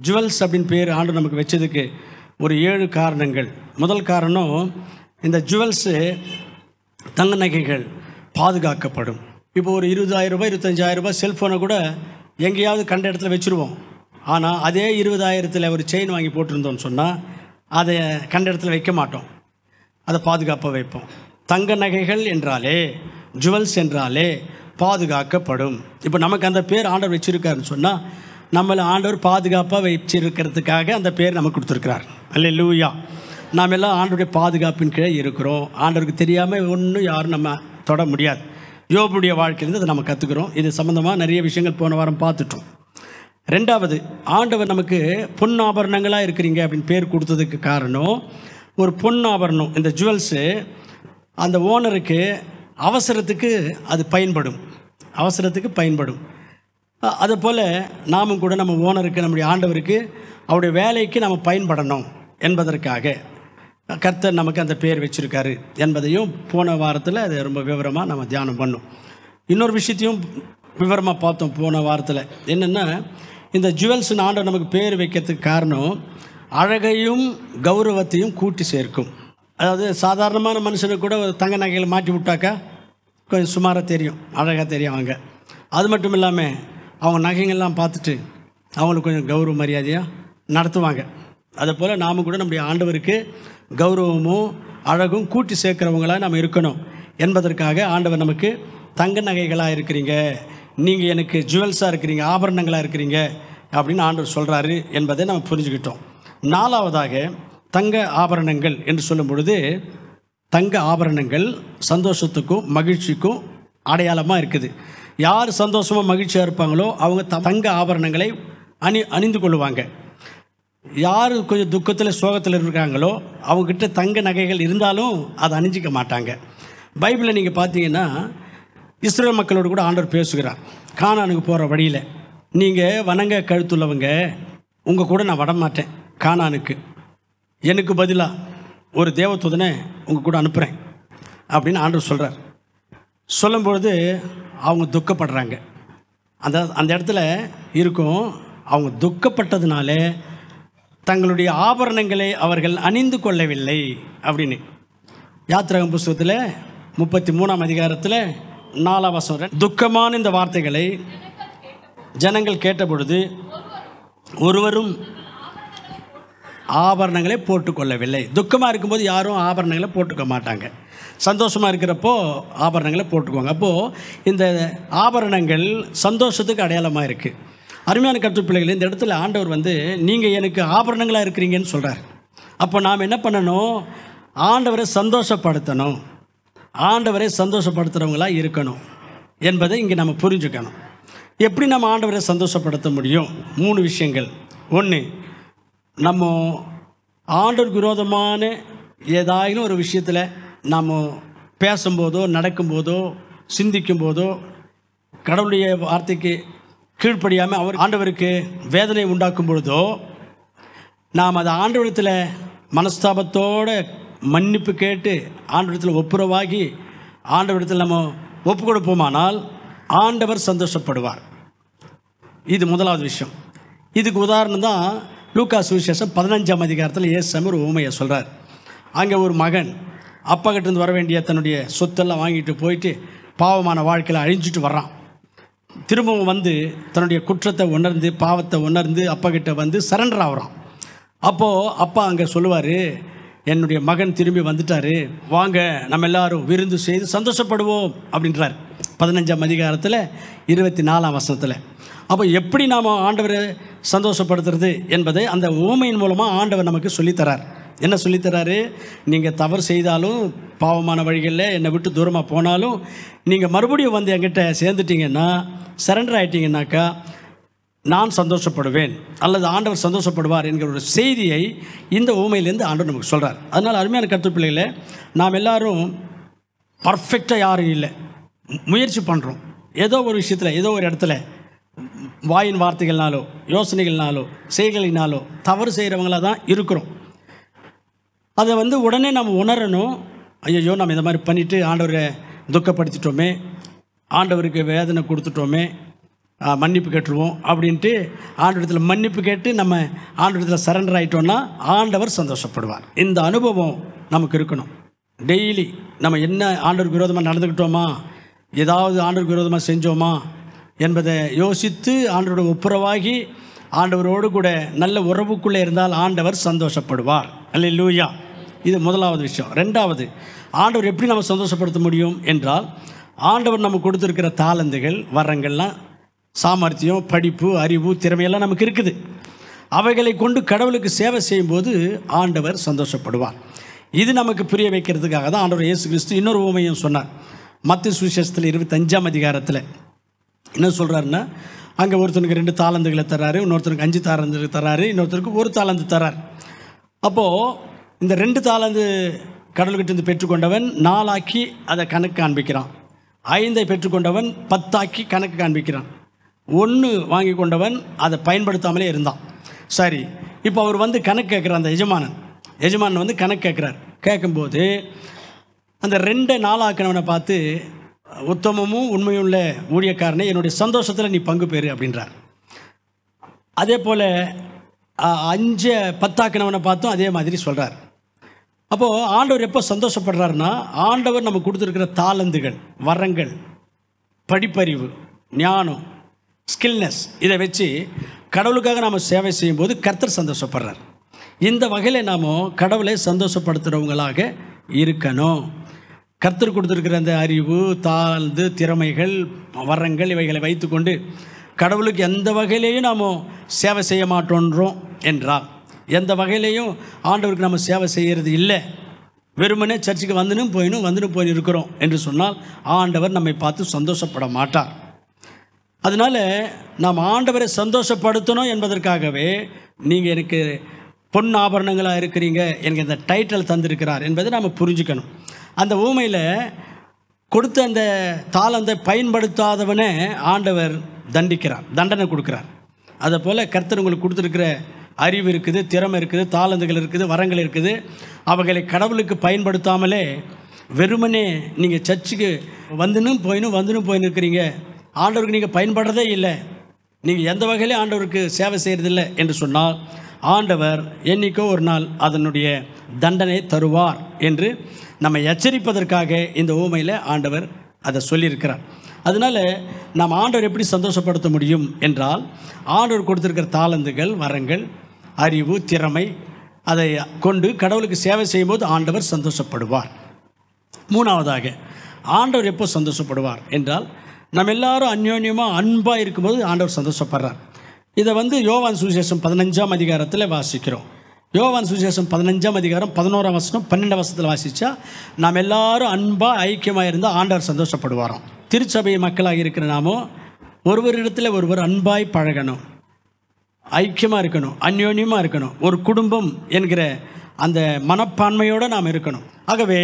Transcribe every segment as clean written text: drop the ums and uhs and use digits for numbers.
Jewels அப்படின்னு பேர் ஆண்டு நமக்கு வச்சதுக்கு ஒரு 7 காரணங்கள். முதல் காரணம், இந்த ஜுவல்ஸு தங்க நகைகள் பாதுகாக்கப்படும். இப்போ ஒரு 20,000 ரூபாய் 25,000 ரூபாய் செல்ஃபோனை கூட எங்கேயாவது கண்ட இடத்துல வச்சுருவோம். ஆனால் அதே 20,000 ஒரு செயின் வாங்கி போட்டிருந்தோம்னு சொன்னால் அதை கண்ட இடத்துல வைக்க மாட்டோம், அதை பாதுகாப்பாக வைப்போம். தங்க நகைகள் என்றாலே, ஜுவல்ஸ் என்றாலே பாதுகாக்கப்படும். இப்போ நமக்கு அந்த பேர் ஆண்டவர் வச்சுருக்காருன்னு சொன்னால் நம்மளை ஆண்டவர் பாதுகாப்பாக வச்சிருக்கிறதுக்காக அந்த பேர் நமக்கு கொடுத்துருக்கிறார். அல்லேலூயா. நாம் எல்லாம் ஆண்டவருடைய பாதுகாப்பின் கீழே இருக்கிறோம். ஆண்டவருக்கு தெரியாமல் ஒன்றும் யாரும் நம்ம தொட முடியாது. யோபுடைய வாழ்க்கையிலேருந்து அதை நம்ம கற்றுக்கிறோம். இது சம்மந்தமாக நிறைய விஷயங்கள் போன வாரம் பார்த்துட்டோம். ரெண்டாவது, ஆண்டவர் நமக்கு பொன்னாபரணங்களாக இருக்கிறீங்க அப்படின்னு பேர் கொடுத்ததுக்கு காரணம், ஒரு பொன்னாபரணம் இந்த ஜுவல்ஸு அந்த ஓனருக்கு அவசரத்துக்கு அது பயன்படும், அவசரத்துக்கு பயன்படும். அதுபோல் நாமும் கூட நம்ம ஓனருக்கு, நம்முடைய ஆண்டவருக்கு, அவருடைய வேலைக்கு நம்ம பயன்படணும் என்பதற்காக கர்த்தர் நமக்கு அந்த பேர் வச்சுருக்காரு என்பதையும் போன வாரத்தில் அதை ரொம்ப விவரமாக நம்ம தியானம் பண்ணோம். இன்னொரு விஷயத்தையும் விவரமாக பார்த்தோம் போன வாரத்தில். என்னென்னா, இந்த ஜுவல்ஸ்னு ஆண்டவர் நமக்கு பேர் வைக்கிறதுக்கு காரணம் அழகையும் கௌரவத்தையும் கூட்டி சேர்க்கும். அதாவது சாதாரணமான மனுஷனுக்கு கூட ஒரு தங்க நகைகளை மாட்டி விட்டாக்கா கொஞ்சம் சுமாராக தெரியும், அழகாக தெரியும் அவங்க. அது மட்டும் இல்லாமல் அவங்க நகைகள்லாம் பார்த்துட்டு அவங்களுக்கு கொஞ்சம் கௌரவ மரியாதையாக நடத்துவாங்க. அதுபோல் நாம் கூட நம்முடைய ஆண்டவருக்கு கௌரவமும் அழகும் கூட்டி சேர்க்குறவங்களாக நம்ம இருக்கணும் என்பதற்காக ஆண்டவர் நமக்கு தங்க நகைகளாக இருக்கிறீங்க, நீங்கள் எனக்கு ஜுவல்ஸாக இருக்கிறீங்க, ஆபரணங்களாக இருக்கிறீங்க அப்படின்னு ஆண்டவர் சொல்கிறாரு என்பதை நம்ம புரிஞ்சுக்கிட்டோம். நாலாவதாக, தங்க ஆபரணங்கள் என்று சொல்லும் பொழுது, தங்க ஆபரணங்கள் சந்தோஷத்துக்கும் மகிழ்ச்சிக்கும் அடையாளமாக இருக்குது. யார் சந்தோஷமாக மகிழ்ச்சியாக இருப்பாங்களோ அவங்க தங்க ஆபரணங்களை அணிந்து கொள்ளுவாங்க. யார் கொஞ்சம் துக்கத்தில் சோகத்தில் இருக்காங்களோ அவங்கக்கிட்ட தங்க நகைகள் இருந்தாலும் அதை அணிஞ்சிக்க மாட்டாங்க. பைபிளில் நீங்கள் பார்த்தீங்கன்னா இஸ்ரேல் மக்களோடு கூட ஆண்டவர் பேசுகிறார். கானானுக்கு போகிற வழியில், நீங்கள் வணங்க கழுத்துள்ளவங்க, உங்கள் கூட நான் வரமாட்டேன் கானானுக்கு, எனக்கு பதிலாக ஒரு தேவதூதனை உங்கள் கூட அனுப்புகிறேன் அப்படின்னு ஆண்டவர் சொல்கிறார். சொல்லும்பொழுது அவங்க துக்கப்படுறாங்க. அந்த இடத்துல இருக்கும், அவங்க துக்கப்பட்டதுனால தங்களுடைய ஆபரணங்களை அவர்கள் அணிந்து கொள்ளவில்லை அப்படின்னு. யாத்திராகமம் புஸ்தகத்தில் 33ஆம் அதிகாரத்தில் 4ஆம் வசனம், துக்கமான இந்த வார்த்தைகளை ஜனங்கள் கேட்டபொழுது ஒருவரும் ஆபரணங்களை போட்டுக்கொள்ளவில்லை. துக்கமாக இருக்கும்போது யாரும் ஆபரணங்களை போட்டுக்க மாட்டாங்க, சந்தோஷமாக இருக்கிறப்போ ஆபரணங்களை போட்டுக்குவாங்க. அப்போது இந்த ஆபரணங்கள் சந்தோஷத்துக்கு அடையாளமாக இருக்குது. அருமையான கர்த்தர் பிள்ளைகள், இந்த இடத்துல ஆண்டவர் நீங்கள் எனக்கு ஆபரணங்களாக இருக்கிறீங்கன்னு சொல்கிறார். அப்போ நாம் என்ன பண்ணணும்? ஆண்டவரை சந்தோஷப்படுத்தணும், ஆண்டவரை சந்தோஷப்படுத்துகிறவங்களாக இருக்கணும் என்பதை இங்கே நம்ம புரிஞ்சுக்கணும். எப்படி நம்ம ஆண்டவரை சந்தோஷப்படுத்த முடியும்? 3 விஷயங்கள். 1, நம்ம ஆண்டவருக்கு விரோதமான ஏதாயிலும் ஒரு விஷயத்தில் நாம் பேசும்போதோ நடக்கும்போதோ சிந்திக்கும்போதோ கடவுளுடைய வார்த்தைக்கு கீழ்ப்படியாமல் ஆண்டவருக்கு வேதனை உண்டாக்கும் பொழுதோ நாம் அதை ஆண்டவரிடத்தில் மனஸ்தாபத்தோடு மன்னிப்பு கேட்டு ஆண்டவரிடத்தில் ஒப்புரவாகி ஆண்டவரிடத்தில் நம்ம ஒப்பு கொடுப்போமானால் ஆண்டவர் சந்தோஷப்படுவார். இது முதலாவது விஷயம். இதுக்கு உதாரணம் தான் லூக்கா சுவிசேஷம் 15ஆம் அதிகாரத்தில் இயேசு ஒரு உவமையை சொல்கிறார். அங்கே ஒரு மகன் அப்பா கிட்டேருந்து வர வேண்டிய தன்னுடைய சொத்தெல்லாம் வாங்கிட்டு போயிட்டு பாவமான வாழ்க்கையில் அழிஞ்சிட்டு வர்றான். திரும்பவும் தன்னுடைய குற்றத்தை உணர்ந்து பாவத்தை உணர்ந்து அப்பா கிட்ட சரண்டர் ஆகிறான். அப்போது அப்பா அங்கே சொல்லுவார், என்னுடைய மகன் திரும்பி வந்துட்டார், வாங்க நம்ம எல்லாரும் விருந்து செய்து சந்தோஷப்படுவோம் அப்படின்றார். 15ஆம் அதிகாரத்தில் 24ஆம் வசனத்தில். அப்போ எப்படி நாம் ஆண்டவரை சந்தோஷப்படுத்துறது என்பதை அந்த உவமையின் மூலமாக ஆண்டவர் நமக்கு சொல்லித்தரார். என்ன சொல்லித்தராரு? நீங்கள் தவறு செய்தாலும், பாவமான வழிகளில் என்னை விட்டு தூரமாக போனாலும், நீங்கள் மறுபடியும் என்கிட்ட சேர்ந்துட்டீங்கன்னா, சரண்டர் ஆகிட்டீங்கன்னாக்கா நான் சந்தோஷப்படுவேன் அல்லது ஆண்டவர் சந்தோஷப்படுவார் என்கிற ஒரு செய்தியை இந்த உவமையிலேருந்து ஆண்டவர் நமக்கு சொல்கிறார். அதனால் அருமையான கர்த்தர் பிள்ளைகளே, நாம் எல்லோரும் பர்ஃபெக்டாக யாரும் இல்லை, முயற்சி பண்ணுறோம். ஏதோ ஒரு விஷயத்தில் ஏதோ ஒரு இடத்துல வாயின் வார்த்தைகள்னாலோ யோசனைகள்னாலோ செய்களினாலோ தவறு செய்கிறவங்களாக தான் இருக்கிறோம். அதை உடனே நம்ம உணரணும். ஐயோ, நம்ம இந்த மாதிரி பண்ணிவிட்டு ஆண்டவரை துக்கப்படுத்திட்டோமே, ஆண்டவருக்கு வேதனை கொடுத்துட்டோமே, மன்னிப்பு கேட்டுருவோம் அப்படின்ட்டு ஆண்டவரிடத்தில் மன்னிப்பு கேட்டு நம்ம ஆண்டவரிடத்தில் சரண்டர் ஆகிட்டோன்னா ஆண்டவர் சந்தோஷப்படுவார். இந்த அனுபவம் நமக்கு இருக்கணும். டெய்லி நம்ம என்ன ஆண்டவருக்கு விரோதமாக நடந்துக்கிட்டோமா, ஏதாவது ஆண்டவருக்கு விரோதமாக செஞ்சோமா என்பதை யோசித்து ஆண்டவரோட ஒப்புரவாகி ஆண்டவரோடு கூட நல்ல உறவுக்குள்ளே இருந்தால் ஆண்டவர் சந்தோஷப்படுவார். அல்லேலூயா. இது முதலாவது விஷயம். ரெண்டாவது, ஆண்டவர் எப்படி நம்ம சந்தோஷப்படுத்த முடியும் என்றால், ஆண்டவர் நமக்கு கொடுத்துருக்கிற தாளந்துகள், வரங்கள்லாம், சாமர்த்தியம், படிப்பு, அறிவு, திறமையெல்லாம் நமக்கு இருக்குது. அவைகளை கொண்டு கடவுளுக்கு சேவை செய்யும்போது ஆண்டவர் சந்தோஷப்படுவார். இது நமக்கு புரிய வைக்கிறதுக்காக தான் ஆண்டவர் இயேசு கிறிஸ்து இன்னொரு உவமையும் சொன்னார். மத்தேயு சுவிசேஷத்தில் 25ஆம் அதிகாரத்தில் என்ன சொல்கிறாருன்னா, அங்கே ஒருத்தனுக்கு 2 தாளந்துகளை தர்றாரு, இன்னொருத்தனுக்கு 5 தாளந்துகளை தர்றாரு, இன்னொருத்தருக்கு 1 தாளந்து தர்றார். அப்போது இந்த 2 தாளந்து கடவுள்கிட்ட பெற்றுக்கொண்டவன் 4 ஆக்கி அதை கணக்கு காண்பிக்கிறான். 5 பெற்றுக்கொண்டவன் 10 ஆக்கி கணக்கு காண்பிக்கிறான். 1 வாங்கி கொண்டவன் அதை பயன்படுத்தாமலே இருந்தான். சரி, இப்போ அவர் வந்து கணக்கு கேட்குறார். அந்த எஜமானன் வந்து கணக்கு கேட்குறார். கேட்கும்போது அந்த 2 4 ஆக்கினவனை பார்த்து, உத்தமமும் உண்மையும் உள்ள ஊழியக்காரனே, என்னுடைய சந்தோஷத்தில் நீ பங்கு பெறு அப்படின்றார். அதே போல் 5 10 ஆக்கினவனை பார்த்தும் அதே மாதிரி சொல்கிறார். அப்போது ஆண்டவர் எப்போ சந்தோஷப்படுறாருன்னா, ஆண்டவர் நம்ம கொடுத்துருக்கிற தாளந்துகள், வரங்கள், படிப்பறிவு, ஞானம், ஸ்கில்னஸ், இதை வச்சு கடவுளுக்காக நாம் சேவை செய்யும்போது கர்த்தர் சந்தோஷப்படுறார். இந்த வகையில் நாம் கடவுளை சந்தோஷப்படுத்துகிறவங்களாக இருக்கணும். கர்த்தர் கொடுத்துருக்கிற அந்த அறிவு, தாழ்ந்து, திறமைகள், வரங்கள், இவைகளை வைத்துக்கொண்டு கடவுளுக்கு எந்த வகையிலையும் நாம் சேவை செய்ய மாட்டோன்றோம் என்றால், எந்த வகையிலையும் ஆண்டவருக்கு நம்ம சேவை செய்கிறது இல்லை, வெறுமனே சர்ச்சுக்கு வந்துன்னு போயின்னு இருக்கிறோம் என்று சொன்னால் ஆண்டவர் நம்மை பார்த்து சந்தோஷப்பட மாட்டார். அதனால் நாம் ஆண்டவரை சந்தோஷப்படுத்தணும் என்பதற்காகவே நீங்கள் எனக்கு பொன் ஆபரணங்களாக இருக்கிறீங்க, எனக்கு இந்த டைட்டில் தந்திருக்கிறார் என்பதை நாம் புரிஞ்சுக்கணும். அந்த ஊமையில் கொடுத்த அந்த தாளந்தை பயன்படுத்தாதவனே ஆண்டவர் தண்டிக்கிறார், தண்டனை கொடுக்குறார். அதை போல் கர்த்தர் உங்களுக்கு கொடுத்துருக்கிற அறிவு இருக்குது, திறமை இருக்குது, தாளந்துகள் இருக்குது, வரங்கள் இருக்குது, அவைகளை கடவுளுக்கு பயன்படுத்தாமலே வெறுமனே நீங்கள் சர்ச்சுக்கு வந்துன்னு போயின்னு இருக்கிறீங்க, ஆண்டவருக்கு நீங்கள் பயன்படுறதே இல்லை, நீங்கள் எந்த வகையிலே ஆண்டவருக்கு சேவை செய்கிறதில்லை என்று சொன்னால் ஆண்டவர் என்னைக்கோ ஒரு நாள் அதனுடைய தண்டனை தருவார் என்று நம்ம எச்சரிப்பதற்காக இந்த ஊமையில் ஆண்டவர் அதை சொல்லியிருக்கிறார். அதனால் நாம் ஆண்டவர் எப்படி சந்தோஷப்படுத்த முடியும் என்றால், ஆண்டவர் கொடுத்துருக்கிற தாளந்துகள், வரங்கள், அறிவு, திறமை, அதை கொண்டு கடவுளுக்கு சேவை செய்யும்போது ஆண்டவர் சந்தோஷப்படுவார். மூணாவதாக, ஆண்டவர் எப்போ சந்தோஷப்படுவார் என்றால், நம்ம எல்லாரும் அந்யோன்யமாக அன்பாக இருக்கும்போது ஆண்டவர் சந்தோஷப்படுறார். இதை வந்து யோவான் சுவிசேஷம் 15ஆம் அதிகாரத்தில் வாசிக்கிறோம். யோவான் சுவிசேஷம் 15ஆம் அதிகாரம் 11ஆம் வசனம் 12ஆம் வசனத்தில் வாசித்தா, நாம் எல்லாரும் அன்பாக ஐக்கியமாக இருந்தால் ஆண்டவர் சந்தோஷப்படுவாராம். திருச்சபை மக்களாக இருக்கிற நாமோ ஒருவரிடத்தில் ஒருவர் அன்பாய் பழகணும், ஐக்கியமாக இருக்கணும், அந்யோன்யமாக இருக்கணும், ஒரு குடும்பம் என்கிற அந்த மனப்பான்மையோடு நாம் இருக்கணும். ஆகவே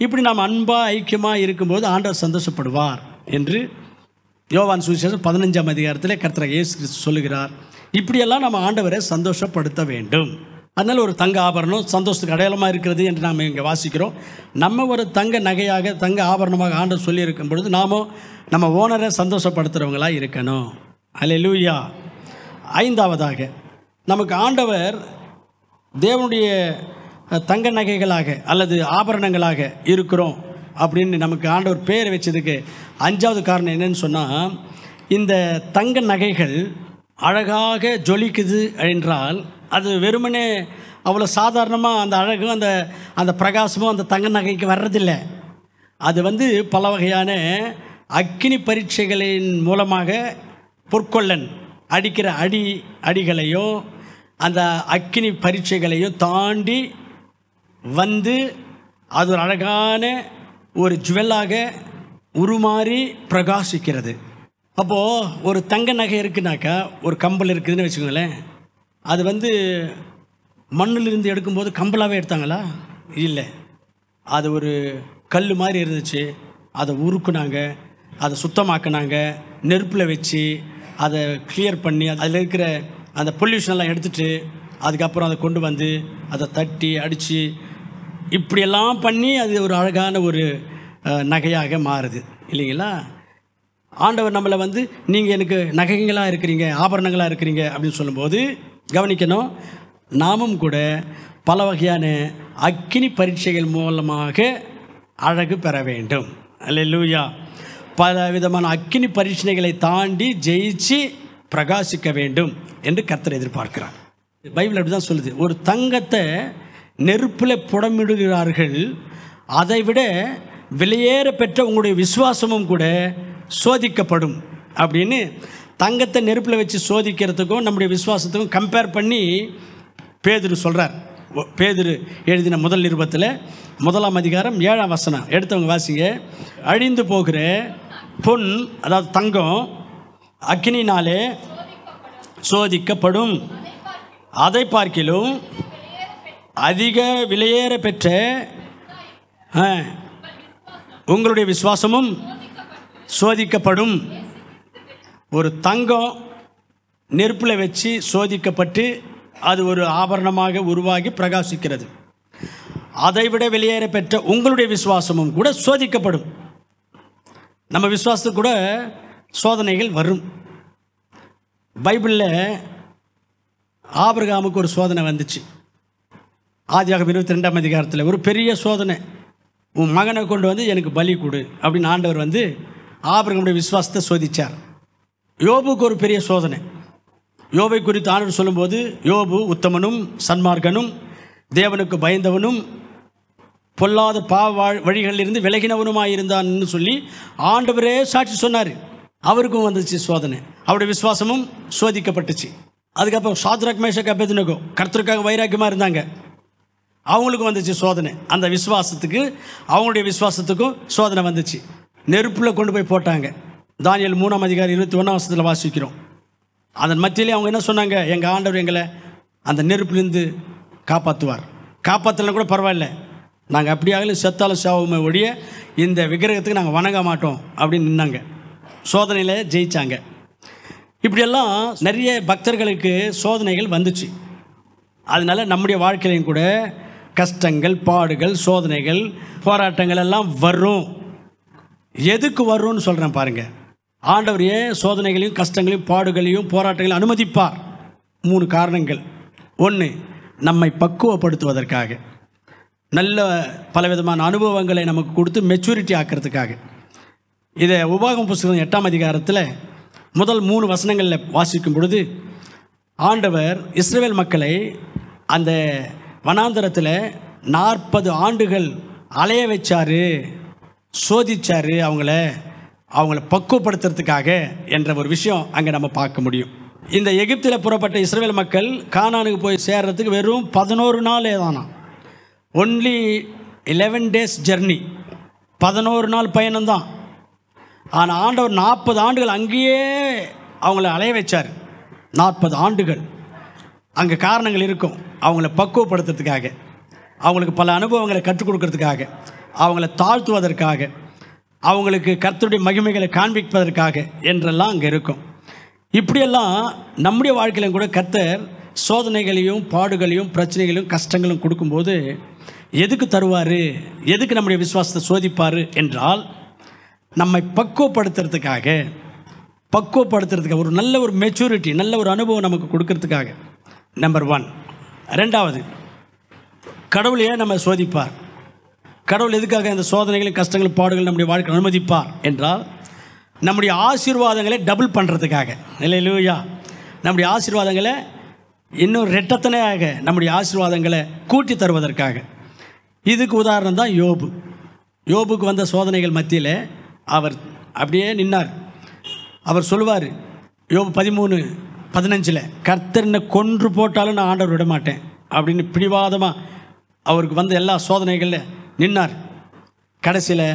இப்படி நாம் அன்பாக ஐக்கியமாக இருக்கும்போது ஆண்டவர் சந்தோஷப்படுவார் என்று யோவான் சுவிசேஷம் 15ஆம் அதிகாரத்தில் கர்த்தர் இயேசு கிறிஸ்து சொல்லுகிறார். இப்படியெல்லாம் நம்ம ஆண்டவரை சந்தோஷப்படுத்த வேண்டும். அதனால் ஒரு தங்க ஆபரணம் சந்தோஷத்துக்கு அடையாளமாக இருக்கிறது என்று நாம் இங்கே வாசிக்கிறோம். நம்ம ஒரு தங்க நகையாக, தங்க ஆபரணமாக ஆண்டவர் சொல்லியிருக்கும் பொழுது நாமோ நம்ம ஓனரை சந்தோஷப்படுத்துகிறவங்களாக இருக்கணும். அல்லேலூயா. ஐந்தாவதாக, நமக்கு ஆண்டவர் தேவனுடைய தங்க நகைகளாக அல்லது ஆபரணங்களாக இருக்கிறோம் அப்படின்னு நமக்கு ஆண்டவர் பேரை வச்சதுக்கு 5வது காரணம் என்னன்னு சொன்னால், இந்த தங்க நகைகள் அழகாக ஜொலிக்குது என்றால் அது வெறுமனே அவ்வளோ சாதாரணமாக அந்த அழகும் அந்த பிரகாசமும் அந்த தங்க நகைக்கு வர்றதில்லை. அது வந்து பல வகையான அக்கினி பரீட்சைகளின் மூலமாக பொற்கொள்ளன் அடிக்கிற அடிகளையும் அந்த அக்கினி பரீட்சைகளையும் தாண்டி வந்து அது ஒரு அழகான ஒரு ஜுவல்லாக உருமாறி பிரகாசிக்கிறது. அப்போது ஒரு தங்க நகை இருக்குனாக்கா, ஒரு கம்பல் இருக்குதுன்னு வச்சுக்கோங்களேன், அது வந்து மண்ணிலிருந்து எடுக்கும்போது கம்பலாகவே எடுத்தாங்களா? இல்லை, அது ஒரு கல் மாதிரி இருந்துச்சு. அதை உருக்குனாங்க, அதை சுத்தமாக்குனாங்க, நெருப்பில் வச்சு அதை கிளியர் பண்ணி அதில் இருக்கிற அந்த பொல்யூஷனெல்லாம் எடுத்துகிட்டு அதுக்கப்புறம் அதை கொண்டு வந்து அதை தட்டி அடித்து இப்படியெல்லாம் பண்ணி அது ஒரு அழகான ஒரு நகையாக மாறுது இல்லைங்களா? ஆண்டவர் நம்மளை வந்து நீங்கள் எனக்கு நகைகளாக இருக்கிறீங்க, ஆபரணங்களாக இருக்கிறீங்க அப்படின்னு சொல்லும்போது கவனிக்கணும், நாமும் கூட பல வகையான அக்கினி பரீட்சைகள் மூலமாக அழகு பெற வேண்டும். அல்லேலூயா. பல விதமான அக்கினி பரீட்சைகளை தாண்டி ஜெயிச்சு பிரகாசிக்க வேண்டும் என்று கர்த்தர் எதிர்பார்க்கிறார். பைபிள் அப்படி தான் சொல்லுது. ஒரு தங்கத்தை நெருப்பில் புடமிடுகிறார்கள், அதை விட விலையேற பெற்ற உங்களுடைய விசுவாசமும் கூட சோதிக்கப்படும் அப்படின்னு தங்கத்தை நெருப்பில் வச்சு சோதிக்கிறதுக்கும் நம்முடைய விசுவாசத்துக்கும் கம்பேர் பண்ணி பேதுரு சொல்கிறார். பேதுரு எழுதின முதல் நிருபத்தில் 1ஆம் அதிகாரம் 7ஆம் வசனம் எடுத்தவங்க வாசிங்க. அழிந்து போகிற பொன், அதாவது தங்கம், அக்கினினாலே சோதிக்கப்படும், அதை பார்க்கிலும் அதிக விலையேற பெற்ற உங்களுடைய விசுவாசமும் சோதிக்கப்படும். ஒரு தங்கம் நெருப்பில் வச்சு சோதிக்கப்பட்டு அது ஒரு ஆபரணமாக உருவாகி பிரகாசிக்கிறது. அதைவிட வெளியேற பெற்ற உங்களுடைய விசுவாசமும் கூட சோதிக்கப்படும். நம்ம விசுவாசத்துக்கு கூட சோதனைகள் வரும். பைபிளில் ஆபிரகாமுக்கு ஒரு சோதனை வந்துச்சு. ஆதியாகமம் 22ஆம் அதிகாரத்தில் ஒரு பெரிய சோதனை. உன் மகனை கொண்டு வந்து எனக்கு பலி கொடு அப்படின்னு ஆண்டவர் வந்து ஆபிரகாமுடைய விசுவாசத்தை சோதித்தார். யோபுக்கு ஒரு பெரிய சோதனை. யோபை குறித்து ஆண்டவர் சொல்லும்போது, யோபு உத்தமனும் சன்மார்க்கனும் தேவனுக்கு பயந்தவனும் பொல்லாத பாவ வழிகளிலிருந்து விலகினவனுமாயிருந்தான்னு சொல்லி ஆண்டவரே சாட்சி சொன்னார். அவருக்கும் வந்துச்சு சோதனை. அவருடைய விசுவாசமும் சோதிக்கப்பட்டுச்சு. அதுக்கப்புறம் சாத்ராக் மேஷக் அபேத்நேகோ கர்த்தருக்காக வைராக்கியமாக இருந்தாங்க, அவங்களுக்கும் வந்துச்சு சோதனை. அந்த விசுவாசத்துக்கு, அவங்களுடைய விசுவாசத்துக்கும் சோதனை வந்துச்சு. நெருப்பில் கொண்டு போய் போட்டாங்க. தானியேல் 3ஆம் அதிகாரம் 21ஆம் வசனத்தில் வாசிக்கிறோம். அதன் மத்தியிலே அவங்க என்ன சொன்னாங்க, எங்கள் ஆண்டவர் எங்களை அந்த நெருப்பிலிருந்து காப்பாற்றுவார். காப்பாற்றலாம் கூட பரவாயில்ல, நாங்கள் அப்படியாகலும் செத்தாலும் சாவுமே ஒழிய இந்த விக்கிரகத்துக்கு நாங்கள் வணங்க மாட்டோம் அப்படின்னு நின்னாங்க. சோதனையில் ஜெயித்தாங்க. இப்படியெல்லாம் நிறைய பக்தர்களுக்கு சோதனைகள் வந்துச்சு. அதனால் நம்முடைய வாழ்க்கையிலையும் கூட கஷ்டங்கள், பாடுகள், சோதனைகள், போராட்டங்கள் எல்லாம் வரும். எதுக்கு வரும்னு சொல்கிறேன் பாருங்கள். ஆண்டவர் ஏன் சோதனைகளையும் கஷ்டங்களையும் பாடுகளையும் போராட்டங்களையும் அனுமதிப்பார்? 3 காரணங்கள். 1, நம்மை பக்குவப்படுத்துவதற்காக, நல்ல பலவிதமான அனுபவங்களை நமக்கு கொடுத்து மெச்சூரிட்டி ஆக்கிறதுக்காக. இதை உபாகமம் புத்தகம் 8ஆம் அதிகாரத்தில் முதல் 3 வசனங்களில் வாசிக்கும் பொழுது ஆண்டவர் இஸ்ரவேல் மக்களை அந்த வனாந்தரத்தில் 40 ஆண்டுகள் அலைய வச்சார், சோதிச்சார், அவங்கள பக்குவப்படுத்துறதுக்காக என்ற ஒரு விஷயம் அங்கே நம்ம பார்க்க முடியும். இந்த எகிப்தில் புறப்பட்ட இஸ்ரவேல் மக்கள் கானானுக்கு போய் சேர்றதுக்கு வெறும் 11 நாள் தானா. ஒன்லி 11 days ஜர்னி, 11 நாள் பயணம்தான். ஆனால் ஆண்டவர் 40 ஆண்டுகள் அங்கேயே அவங்கள அலைய வச்சார். 40 ஆண்டுகள். அங்கே காரணங்கள் இருக்கும். அவங்கள பக்குவப்படுத்துறதுக்காக, அவங்களுக்கு பல அனுபவங்களை கற்றுக் கொடுக்கறதுக்காக, அவங்கள தாழ்த்துவதற்காக, அவங்களுக்கு கர்த்தருடைய மகிமைகளை காண்பிப்பதற்காக என்றெல்லாம் அங்கே இருக்கும். இப்படியெல்லாம் நம்முடைய வாழ்க்கையிலும் கூட கர்த்தர் சோதனைகளையும் பாடுகளையும் பிரச்சனைகளையும் கஷ்டங்களும் கொடுக்கும்போது எதுக்கு தருவார், எதுக்கு நம்முடைய விசுவாசத்தை சோதிப்பார் என்றால் நம்மை பக்குவப்படுத்துறதுக்காக, ஒரு நல்ல ஒரு மெச்சூரிட்டி, நல்ல ஒரு அனுபவம் நமக்கு கொடுக்கறதுக்காக. நம்பர் 1. 2வது, கடவுள் ஏன் நம்ம சோதிப்பார்? கடவுள் எதுக்காக இந்த சோதனைகளும் கஷ்டங்களும் பாடுகள் நம்முடைய வாழ்க்கை அனுமதிப்பார் என்றால் நம்முடைய ஆசீர்வாதங்களை டபுள் பண்ணுறதுக்காக. அல்லேலூயா. நம்முடைய ஆசீர்வாதங்களை இன்னும் ரெட்டத்தனையாக நம்முடைய ஆசீர்வாதங்களை கூட்டி தருவதற்காக. இதுக்கு உதாரணம் தான் யோபு. யோபுக்கு வந்த சோதனைகள் மத்தியில் அவர் அப்படியே நின்னார். அவர் சொல்லுவார், யோபு 13:15, கர்த்தர்னை கொன்று போட்டாலும் நான் ஆண்டவர் விட மாட்டேன் அப்படின்னு பிடிவாதமாக அவருக்கு வந்த எல்லா சோதனைகளில் நின்னார். கடைசியில்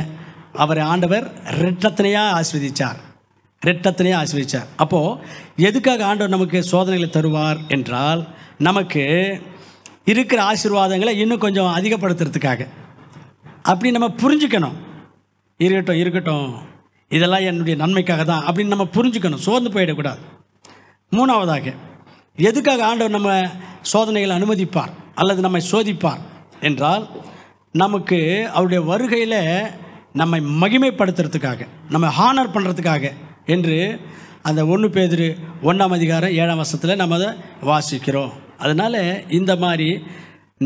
அவர் ஆண்டவர் ரெட்டத்தனையாக ஆசீர்வதிச்சார். அப்போது எதுக்காக ஆண்டவர் நமக்கு சோதனைகளை தருவார் என்றால் நமக்கு இருக்கிற ஆசீர்வாதங்களை இன்னும் கொஞ்சம் அதிகப்படுத்துறதுக்காக. அப்படி நம்ம புரிஞ்சுக்கணும். இருக்கட்டும் இதெல்லாம் என்னுடைய நன்மைக்காக தான் அப்படின்னு நம்ம புரிஞ்சுக்கணும். சோர்ந்து போயிடக்கூடாது. 3வதாக, எதுக்காக ஆண்டவர் நம்ம சோதனைகளை அனுமதிப்பார் அல்லது நம்மை சோதிப்பார் என்றால் நமக்கு அவருடைய வருகையில் நம்மை மகிமைப்படுத்துறதுக்காக, நம்ம ஹானர் பண்ணுறதுக்காக, என்று அந்த 1 பேதுரு 1ஆம் அதிகாரம் 7ஆம் வசனத்தில் நம்ம அதை வாசிக்கிறோம். அதனால் இந்த மாதிரி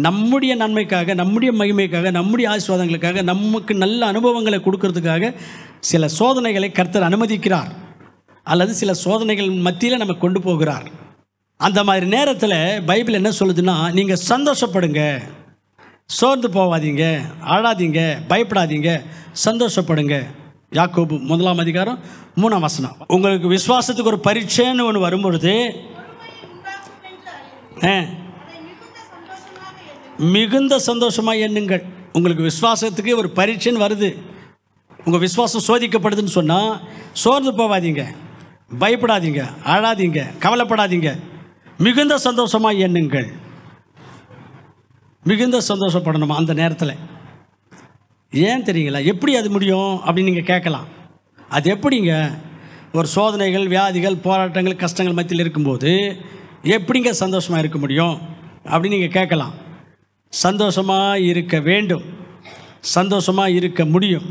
நம்முடைய நன்மைக்காக, நம்முடைய மகிமைக்காக, நம்முடைய ஆசீர்வாதங்களுக்காக, நமக்கு நல்ல அனுபவங்களை கொடுக்கறதுக்காக சில சோதனைகளை கர்த்தர் அனுமதிக்கிறார், அல்லது சில சோதனைகள் மத்தியில் நம்ம கொண்டு போகிறார். அந்த மாதிரி நேரத்தில் பைபிள் என்ன சொல்லுதுன்னா, நீங்கள் சந்தோஷப்படுங்க, சோர்ந்து போகாதீங்க, அழாதீங்க, பயப்படாதீங்க, சந்தோஷப்படுங்க. யாக்கோபு 1ஆம் அதிகாரம் 3ஆம் வசனம். உங்களுக்கு விசுவாசத்துக்கு ஒரு பரீட்சைன்னு ஒன்று வரும்பொழுது மிகுந்த சந்தோஷமாக எண்ணுங்கள். உங்களுக்கு விசுவாசத்துக்கு ஒரு பரீட்சைன்னு வருது, உங்கள் விசுவாசம் சோதிக்கப்படுதுன்னு சொன்னால் சோர்ந்து போகாதீங்க, பயப்படாதீங்க, அழாதீங்க, கவலைப்படாதீங்க, மிகுந்த சந்தோஷமாக எண்ணுங்கள். மிகுந்த சந்தோஷப்படணுமா அந்த நேரத்தில்? ஏன் தெரியுங்களா? எப்படி அது முடியும் அப்படின்னு நீங்கள் கேட்கலாம். அது எப்படிங்க? ஒரு சோதனைகள், வியாதிகள், போராட்டங்கள், கஷ்டங்கள் மத்தியில் இருக்கும்போது எப்படிங்க சந்தோஷமாக இருக்க முடியும் அப்படின்னு நீங்கள் கேட்கலாம். சந்தோஷமாக இருக்க வேண்டும், சந்தோஷமாக இருக்க முடியும்.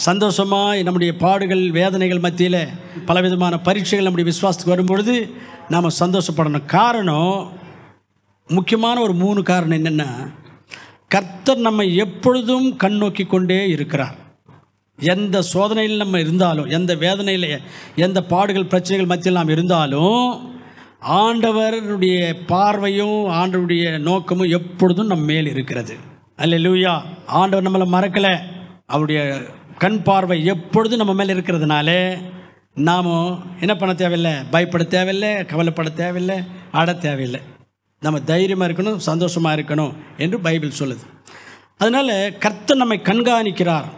சந்தோஷமாக நம்முடைய பாடுகள், வேதனைகள் மத்தியில் பலவிதமான பரீட்சைகள் நம்முடைய விசுவாசத்துக்கு வரும்பொழுது நாம் சந்தோஷப்படணும். காரணம், முக்கியமான ஒரு 3 காரணம் என்னென்னா, கர்த்தர் நம்மை எப்பொழுதும் கண்ணோக்கி கொண்டே இருக்கிறார். எந்த சோதனையில் நம்ம இருந்தாலும், எந்த வேதனையில், எந்த பாடுகள், பிரச்சனைகள் மத்தியில் நாம் இருந்தாலும், ஆண்டவருடைய பார்வையும் ஆண்டவருடைய நோக்கமும் எப்பொழுதும் நம்ம மேல் இருக்கிறது. அல்லேலூயா. ஆண்டவர் நம்மளை மறக்கலை. அவருடைய கண் பார்வை எப்பொழுதும் நம்ம மேலே இருக்கிறதுனால நாம் என்ன பண்ண தேவையில்லை, பயப்பட தேவையில்லை, கவலைப்பட தேவையில்லை, ஆட தேவையில்லை. நம்ம தைரியமாக இருக்கணும், சந்தோஷமாக இருக்கணும் என்று பைபிள் சொல்லுது. அதனால் கர்த்தர் நம்மை கண்காணிக்கிறார்,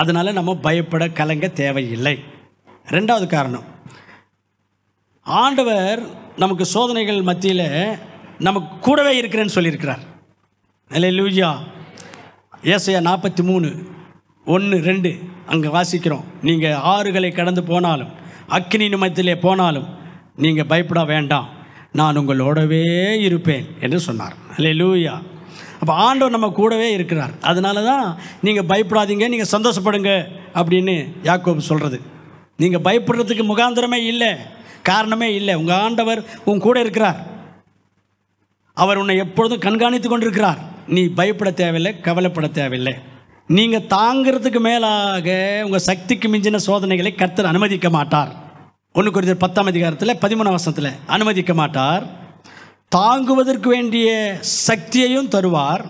அதனால் நம்ம பயப்பட கலங்க தேவையில்லை. 2வது காரணம், ஆண்டவர் நமக்கு சோதனைகள் மத்தியில் நமக்கு கூடவே இருக்கிறேன்னு சொல்லியிருக்கிறார். அல்லேலூயா. ஏசாயா 43:1-2 அங்கே வாசிக்கிறோம். நீங்கள் ஆறுகளை கடந்து போனாலும், அக்கினி மத்தியிலே போனாலும் நீங்கள் பயப்பட வேண்டாம், நான் உங்களோடவே இருப்பேன் என்று சொன்னார். அல்லேலூயா. அப்போ ஆண்டவர் நம்ம கூடவே இருக்கிறார். அதனால தான் நீங்கள் பயப்படாதீங்க, நீங்கள் சந்தோஷப்படுங்க அப்படின்னு யாக்கோபு சொல்கிறது. நீங்கள் பயப்படுறதுக்கு முகாந்திரமே இல்லை, காரணமே இல்லை. உங்கள் ஆண்டவர் உன் கூட இருக்கிறார், அவர் உன்னை எப்பொழுதும் கண்காணித்து கொண்டிருக்கிறார். நீ பயப்பட தேவையில்லை, கவலைப்பட தேவையில்லை. நீங்கள் தாங்கிறதுக்கு மேலாக உங்கள் சக்திக்கு மிஞ்சின சோதனைகளை கர்த்தர் அனுமதிக்க மாட்டார். 1 கொரிந்தியர் 10ஆம் அதிகாரத்தில் 13ஆம் வசனத்தில் அனுமதிக்க மாட்டார். தாங்குவதற்கு வேண்டிய சக்தியையும் தருவார்.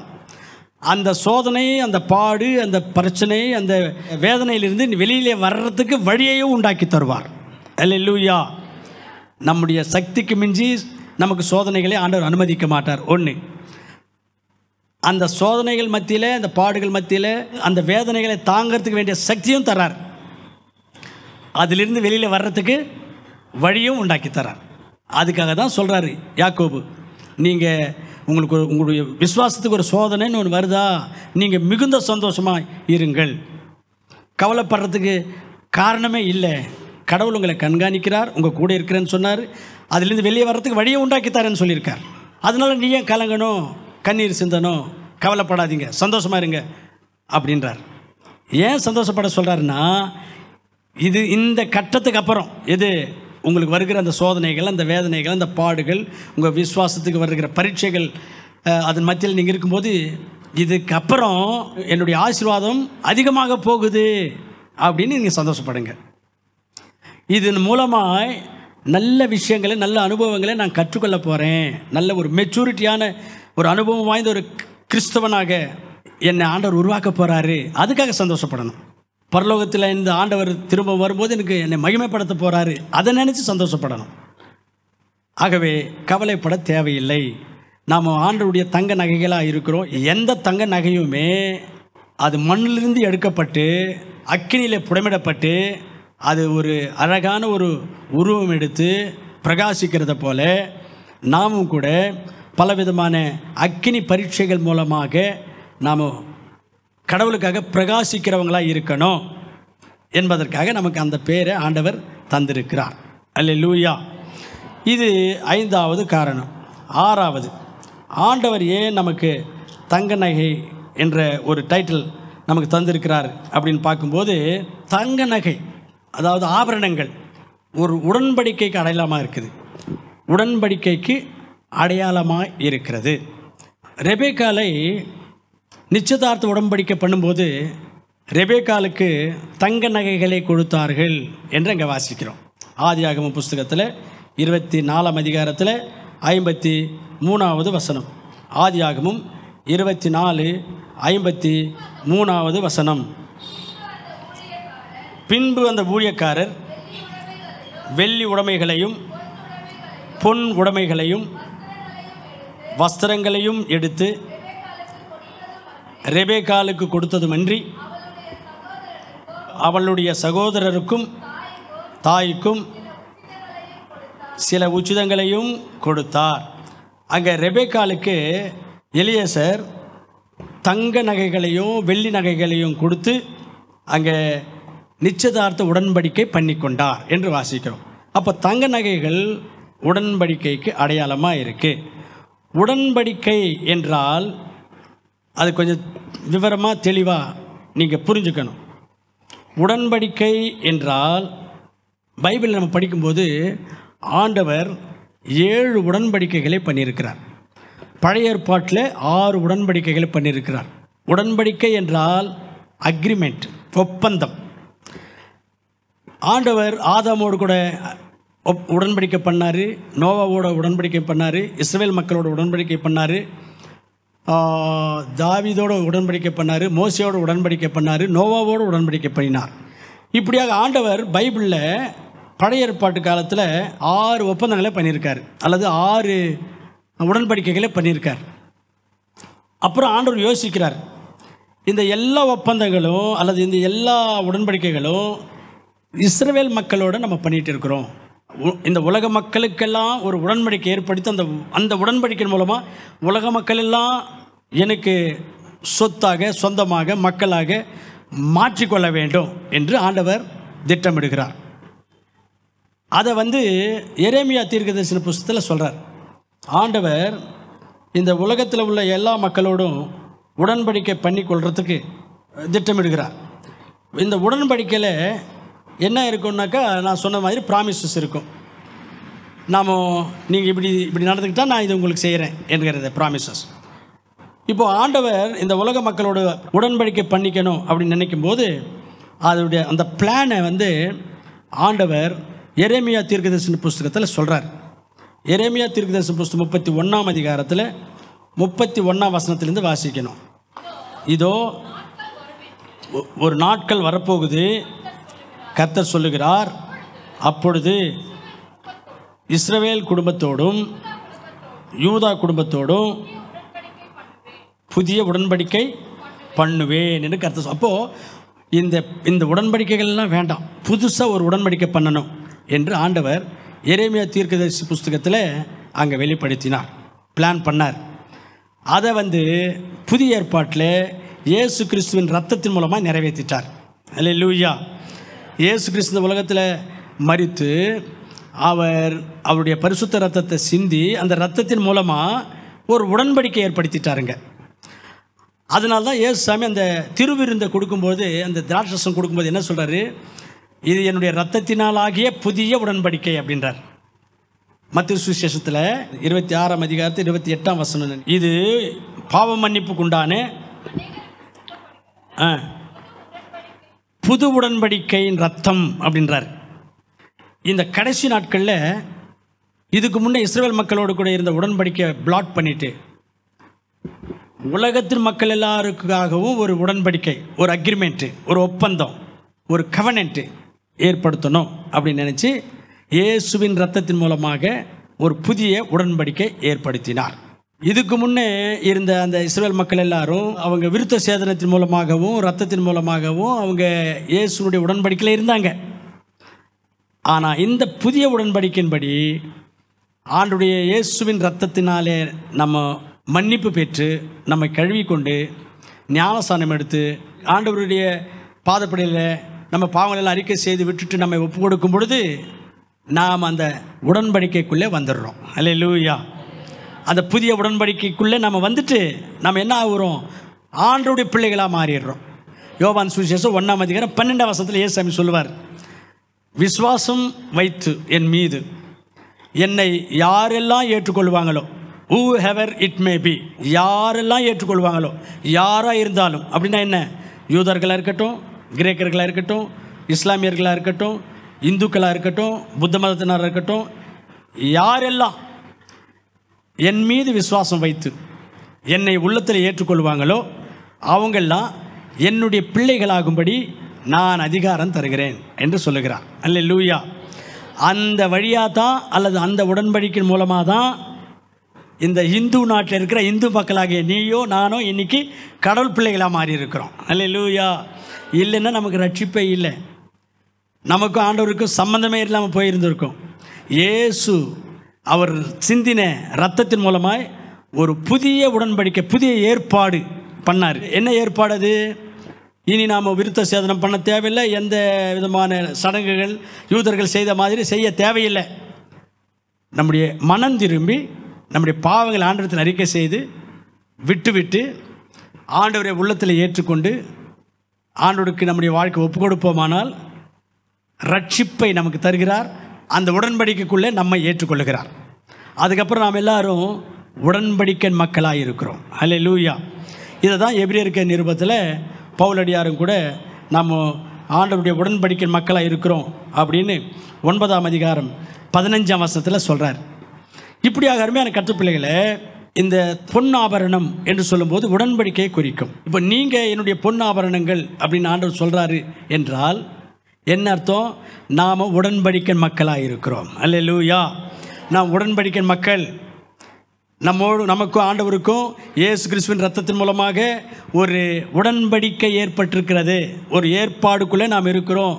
அந்த சோதனை, அந்த பாடு, அந்த பிரச்சனை, அந்த வேதனையிலிருந்து வெளியிலே வர்றதுக்கு வழியையும் உண்டாக்கி தருவார். அல்லேலூயா. நம்முடைய சக்திக்கு மிஞ்சி நமக்கு சோதனைகளை ஆண்டவர் அனுமதிக்க மாட்டார். 1, அந்த சோதனைகள் மத்தியில், அந்த பாடுகள் மத்தியில் அந்த வேதனைகளை தாங்கிறதுக்கு வேண்டிய சக்தியும் தர்றார். அதிலிருந்து வெளியில் வர்றதுக்கு வழியும் உண்டாக்கி தரார். அதுக்காக தான் சொல்கிறாரு யாக்கோபு, நீங்கள் உங்களுடைய விசுவாசத்துக்கு ஒரு சோதனைன்னு ஒன்று வருதா, நீங்கள் மிகுந்த சந்தோஷமாக இருங்கள், கவலைப்படுறதுக்கு காரணமே இல்லை. கடவுள் உங்களை கண்காணிக்கிறார், உங்கள் கூட இருக்கிறேன்னு சொன்னார். அதுலேருந்து வெளியே வர்றதுக்கு வழியை உண்டாக்கித்தாரேன்னு சொல்லியிருக்கார். அதனால் நீ ஏன் கலங்கணும், கண்ணீர் சிந்தணும், கவலைப்படாதீங்க, சந்தோஷமாக இருங்க அப்படின்றார். ஏன் சந்தோஷப்பட சொல்கிறாருன்னா, இது இந்த கட்டத்துக்கு அப்புறம் எது உங்களுக்கு வருகிற அந்த சோதனைகள், அந்த வேதனைகள், அந்த பாடுகள், உங்கள் விசுவாசத்துக்கு வருகிற பரீட்சைகள், அதன் மத்தியில் நீங்கள் இருக்கும்போது இதுக்கப்புறம் என்னுடைய ஆசீர்வாதம் அதிகமாக போகுது அப்படின்னு நீங்கள் சந்தோஷப்படுங்க. இதன் மூலமாக நல்ல விஷயங்களை, நல்ல அனுபவங்களை நான் கற்றுக்கொள்ள போகிறேன். நல்ல ஒரு மெச்சூரிட்டியான ஒரு அனுபவம் வாய்ந்த ஒரு கிறிஸ்தவனாக என்னை ஆண்டவர் உருவாக்க போகிறாரு, அதுக்காக சந்தோஷப்படணும். பரலோகத்தில் இந்த ஆண்டவர் திரும்ப வரும்போது எனக்கு என்னை மகிமைப்படுத்த போகிறாரு, அதை நினச்சி சந்தோஷப்படணும். ஆகவே கவலைப்பட தேவையில்லை. நாம் ஆண்டவருடைய தங்க நகைகளாக இருக்கிறோம். எந்த தங்க நகையுமே அது மண்ணிலிருந்து எடுக்கப்பட்டு அக்கினியில் புடமிடப்பட்டு அது ஒரு அழகான ஒரு உருவம் எடுத்து பிரகாசிக்கிறத போல நாமும் கூட பலவிதமான அக்கினி பரீட்சைகள் மூலமாக நாம் கடவுளுக்காக பிரகாசிக்கிறவங்களாக இருக்கணும் என்பதற்காக நமக்கு அந்த பேரை ஆண்டவர் தந்திருக்கிறார். அல்லேலூயா. இது 5வது காரணம். 6வது, ஆண்டவர் ஏன் நமக்கு தங்க நகை என்ற ஒரு டைட்டில் நமக்கு தந்திருக்கிறார் அப்படின்னு பார்க்கும்போது, தங்க நகை அதாவது ஆபரணங்கள் ஒரு உடன்படிக்கைக்கு அடையாளமாக இருக்குது, உடன்படிக்கைக்கு அடையாளமாக இருக்கிறது. ரெபேக்காலை நிச்சயதார்த்த உடன்படிக்கை பண்ணும்போது ரெபேக்காலுக்கு தங்க நகைகளை கொடுத்தார்கள் என்று அங்கே வாசிக்கிறோம். ஆதியாகம புஸ்தகத்தில் 24ஆம் அதிகாரத்தில் 53வது வசனம். ஆதியாகமும் 24:53 வசனம். பின்பு அந்த ஊழியக்காரர் வெள்ளி உடைமைகளையும் பொன் உடைமைகளையும் வஸ்திரங்களையும் எடுத்து ரெபேக்காலுக்கு கொடுத்ததுமன்றி அவளுடைய சகோதரருக்கும் தாய்க்கும் சில உச்சிதங்களையும் கொடுத்தார். அங்கே ரெபேக்காலுக்கு எலியேசர் தங்க நகைகளையும் வெள்ளி நகைகளையும் கொடுத்து அங்கே நிச்சயதார்த்த உடன்படிக்கை பண்ணிக்கொண்டார் என்று வாசிக்கிறோம். அப்போ தங்க நகைகள் உடன்படிக்கைக்கு அடையாளமாக இருக்குது. உடன்படிக்கை என்றால் அது கொஞ்சம் விவரமாக தெளிவாக நீங்கள் புரிஞ்சுக்கணும். உடன்படிக்கை என்றால் பைபிளில் நம்ம படிக்கும்போது ஆண்டவர் 7 உடன்படிக்கைகளை பண்ணியிருக்கிறார். பழைய ஏற்பாட்டில் 6 உடன்படிக்கைகளை பண்ணியிருக்கிறார். உடன்படிக்கை என்றால் அக்ரிமெண்ட், ஒப்பந்தம். ஆண்டவர் ஆதாமோடு கூட உடன்படிக்கை பண்ணார், நோவாவோட உடன்படிக்கை பண்ணார், இஸ்ரவேல் மக்களோட உடன்படிக்கை பண்ணார், தாவீதோட உடன்படிக்கை பண்ணார், மோசேயோட உடன்படிக்கை பண்ணார், நோவாவோட உடன்படிக்கை பண்ணினார். இப்படியாக ஆண்டவர் பைபிளில் பழைய ஏற்பாட்டு காலத்தில் 6 ஒப்பந்தங்களை பண்ணியிருக்கார், அல்லது 6 உடன்படிக்கைகளை பண்ணியிருக்கார். அப்புறம் ஆண்டவர் யோசிக்கிறார், இந்த எல்லா ஒப்பந்தங்களும் அல்லது இந்த எல்லா உடன்படிக்கைகளும் இஸ்ரவேல் மக்களோடு நம்ம பண்ணிகிட்டு இருக்கிறோம். இந்த உலக மக்களுக்கெல்லாம் ஒரு உடன்படிக்கை ஏற்படுத்தி அந்த உடன்படிக்கை மூலமாக உலக மக்கள் எல்லாம் எனக்கு சொத்தாக சொந்தமாக மக்களாக மாற்றிக்கொள்ள வேண்டும் என்று ஆண்டவர் திட்டமிடுகிறார். அதை எரேமியா தீர்க்கதரிசன புஸ்தகத்தில் சொல்கிறார். ஆண்டவர் இந்த உலகத்தில் உள்ள எல்லா மக்களோடும் உடன்படிக்கை பண்ணி கொள்றதுக்கு திட்டமிடுகிறார். இந்த உடன்படிக்கையில் என்ன இருக்குன்னாக்கா, நான் சொன்ன மாதிரி ப்ராமிசஸ் இருக்கும். நீங்கள் இப்படி நடந்துக்கிட்டால் நான் இது உங்களுக்கு செய்கிறேன் என்கிறது ப்ராமிசஸ். இப்போது ஆண்டவர் இந்த உலக மக்களோட உடன்படிக்கை பண்ணிக்கணும் அப்படின்னு நினைக்கும்போது அதோடைய அந்த பிளானை ஆண்டவர் எரேமியா தீர்க்கதரிசன புஸ்தகத்தில் சொல்கிறார். எரேமியா தீர்க்கதரிசன புஸ்தகம் 31ஆம் அதிகாரத்தில் 31ஆம் வசனத்திலேருந்து வாசிக்கணும். இதோ ஒரு நாட்கள் வரப்போகுது, கர்த்தர் சொல்லுகிறார், அப்பொழுது இஸ்ரவேல் குடும்பத்தோடும் யூதா குடும்பத்தோடும் புதிய உடன்படிக்கை பண்ணுவேன் என்று கர்த்தர். அப்போது இந்த உடன்படிக்கைகள்லாம் வேண்டாம், புதுசாக ஒரு உடன்படிக்கை பண்ணணும் என்று ஆண்டவர் எரேமியா தீர்க்கதரிசி புஸ்தகத்தில் அங்கே வெளிப்படுத்தினார், பிளான் பண்ணார். அதை புதிய ஏற்பாட்டில் இயேசு கிறிஸ்துவின் ரத்தத்தின் மூலமாக நிறைவேற்றிட்டார். அல்லேலூயா. இயேசு கிறிஸ்து உலகத்தில் மரித்து அவருடைய பரிசுத்த ரத்தத்தை சிந்தி அந்த ரத்தத்தின் மூலமாக ஒரு உடன்படிக்கை ஏற்படுத்திட்டாருங்க. அதனால தான் இயேசு சாமி அந்த திருவிருந்தை கொடுக்கும்போது, அந்த திராட்சரசம் கொடுக்கும்போது என்ன சொல்கிறாரு, இது என்னுடைய இரத்தத்தினால் ஆகிய புதிய உடன்படிக்கை அப்படின்றார். மத்தேயு சுவிசேஷத்தில் 26ஆம் அதிகாரத்தில் 28ஆம் வசனம், இது பாவ மன்னிப்புக்குண்டான புது உடன்படிக்கையின் ரத்தம் அப்படின்றார். இந்த கடைசி நாட்களில் இதுக்கு முன்னே இஸ்ரவேல் மக்களோடு கூட இருந்த உடன்படிக்கையை பிளாக் பண்ணிட்டு உலகத்தின் மக்கள் எல்லாருக்காகவும் ஒரு உடன்படிக்கை, ஒரு அக்ரிமெண்ட்டு, ஒரு ஒப்பந்தம், ஒரு கவனன்ட்டு ஏற்படுத்தணும் அப்படின்னு நினச்சி இயேசுவின் ரத்தத்தின் மூலமாக ஒரு புதிய உடன்படிக்கை ஏற்படுத்தினார். இதுக்கு முன்னே இருந்த அந்த இஸ்ரவேல் மக்கள் எல்லாரும் அவங்க விருத்த சேதனத்தின் மூலமாகவும் ரத்தத்தின் மூலமாகவும் அவங்க இயேசுனுடைய உடன்படிக்கையில் இருந்தாங்க. ஆனால் இந்த புதிய உடன்படிக்கையின்படி ஆண்டுடைய இயேசுவின் ரத்தத்தினாலே நம்ம மன்னிப்பு பெற்று நம்மை கழுவி கொண்டு ஞானஸ்நானம் எடுத்து ஆண்டவருடைய பாதப்படியில் நம்ம பாவங்களெல்லாம் அறிக்கை செய்து விட்டுட்டு நம்மை ஒப்பு கொடுக்கும் பொழுது நாம் அந்த உடன்படிக்கைக்குள்ளே வந்துடுறோம். அல்லேலூயா. அந்த புதிய உடன்படிக்கைக்குள்ளே நம்ம வந்துட்டு நம்ம என்ன ஆகுறோம், ஆண்டவருடைய பிள்ளைகளாக மாறிடுறோம். யோவான் சுவிசேஷம் 1ஆம் அதிகாரம் 12ஆம் வசனத்தில் இயேசு சாமி சொல்லுவார், விசுவாசம் வைத்து என் மீது என்னை யாரெல்லாம் ஏற்றுக்கொள்வாங்களோ, whoever it may be, யாரெல்லாம் ஏற்றுக்கொள்வாங்களோ, யாராக இருந்தாலும். அப்படின்னா என்ன? யூதர்களாக இருக்கட்டும், கிரேக்கர்களாக இருக்கட்டும், இஸ்லாமியர்களாக இருக்கட்டும், இந்துக்களாக இருக்கட்டும், புத்த மதத்தினராக இருக்கட்டும், யாரெல்லாம் என் மீது விசுவாசம் வைத்து என்னை உள்ளத்தில் ஏற்றுக்கொள்வாங்களோ அவங்கெல்லாம் என்னுடைய பிள்ளைகளாகும்படி நான் அதிகாரம் தருகிறேன் என்று சொல்லுகிறார். அல்லேலூயா. அந்த வழியாக தான், அல்லது அந்த உடன்படிக்கையின் மூலமாக தான் இந்த இந்து நாட்டில் இருக்கிற இந்து மக்களாகிய நீயோ நானோ இன்றைக்கி கடவுள் பிள்ளைகளாக மாறி இருக்கிறோம். அல்லேலூயா. இல்லைன்னா நமக்கு ரட்சிப்பே இல்லை, நமக்கும் ஆண்டவருக்கும் சம்பந்தமே இல்லாமல் போயிருந்திருக்கும். இயேசு அவர் சிந்தின இரத்தத்தின் மூலமாய் ஒரு புதிய உடன்படிக்கை, புதிய ஏற்பாடு பண்ணார். என்ன ஏற்பாடு அது? இனி நாம் விருத்த சேதனம் பண்ண தேவையில்லை, எந்த விதமான சடங்குகள் யூதர்கள் செய்த மாதிரி செய்ய தேவையில்லை. நம்முடைய மனம் திரும்பி நம்முடைய பாவங்கள் ஆண்டவரத்தில் அறிக்கை செய்து விட்டு ஆண்டவரை உள்ளத்தில் ஏற்றுக்கொண்டு ஆண்டவருக்கு நம்முடைய வாழ்க்கை ஒப்பு கொடுப்போமானால் ரட்சிப்பை நமக்கு தருகிறார். அந்த உடன்படிக்கைக்குள்ளே நம்மை ஏற்றுக்கொள்ளுகிறார். அதுக்கப்புறம் நாம் எல்லாரும் உடன்படிக்கை மக்களாக இருக்கிறோம். அல்லேலூயா. இதை தான் எபிரேயர் நிருபத்தில் பவுலடியாரும் கூட நம்ம ஆண்டவருடைய உடன்படிக்கை மக்களாக இருக்கிறோம் அப்படின்னு 9ஆம் அதிகாரம் 15ஆம் வசனத்தில் சொல்கிறார். இப்படியாக அருமையான கற்றுப்பிள்ளைகளை, இந்த பொன்னாபரணம் என்று சொல்லும்போது உடன்படிக்கையை குறிக்கும். இப்போ நீங்கள் என்னுடைய பொன்னாபரணங்கள் அப்படின்னு ஆண்டவர் சொல்கிறாரு என்றால் என்ன அர்த்தம்? நாம் உடன்படிக்கை மக்களாக இருக்கிறோம். அல்லேலூயா. நாம் உடன்படிக்கை மக்கள். நமக்கும் ஆண்டவருக்கும் இயேசு கிறிஸ்துவின் இரத்தத்தின் மூலமாக ஒரு உடன்படிக்கை ஏற்பட்டிருக்கிறது. ஒரு ஏற்பாடுக்குள்ளே நாம் இருக்கிறோம்.